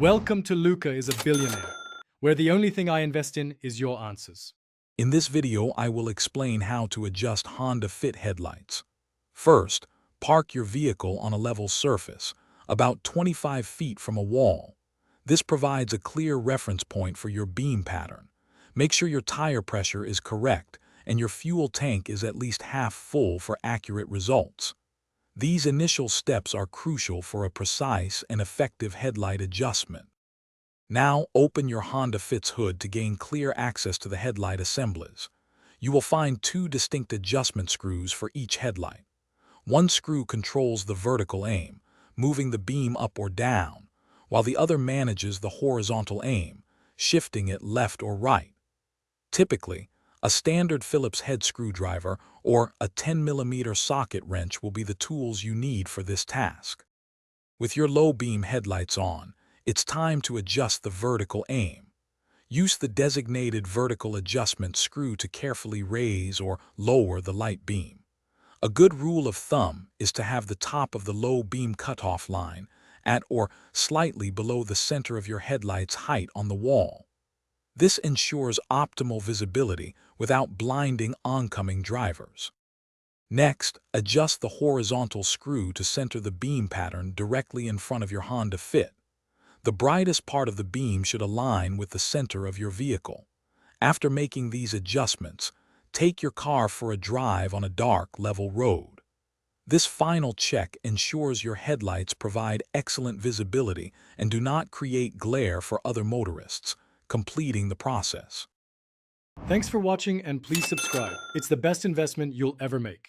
Welcome to Luca is a Billionaire, where the only thing I invest in is your answers. In this video, I will explain how to adjust Honda Fit headlights. First, park your vehicle on a level surface, about 25 feet from a wall. This provides a clear reference point for your beam pattern. Make sure your tire pressure is correct and your fuel tank is at least half full for accurate results. These initial steps are crucial for a precise and effective headlight adjustment. Now open your Honda Fit's hood to gain clear access to the headlight assemblies. You will find two distinct adjustment screws for each headlight. One screw controls the vertical aim, moving the beam up or down, while the other manages the horizontal aim, shifting it left or right. Typically, a standard Phillips head screwdriver or a 10mm socket wrench will be the tools you need for this task. With your low beam headlights on, it's time to adjust the vertical aim. Use the designated vertical adjustment screw to carefully raise or lower the light beam. A good rule of thumb is to have the top of the low beam cutoff line at or slightly below the center of your headlight's height on the wall. This ensures optimal visibility without blinding oncoming drivers. Next, adjust the horizontal screw to center the beam pattern directly in front of your Honda Fit. The brightest part of the beam should align with the center of your vehicle. After making these adjustments, take your car for a drive on a dark, level road. This final check ensures your headlights provide excellent visibility and do not create glare for other motorists, completing the process. Thanks for watching and please subscribe. It's the best investment you'll ever make.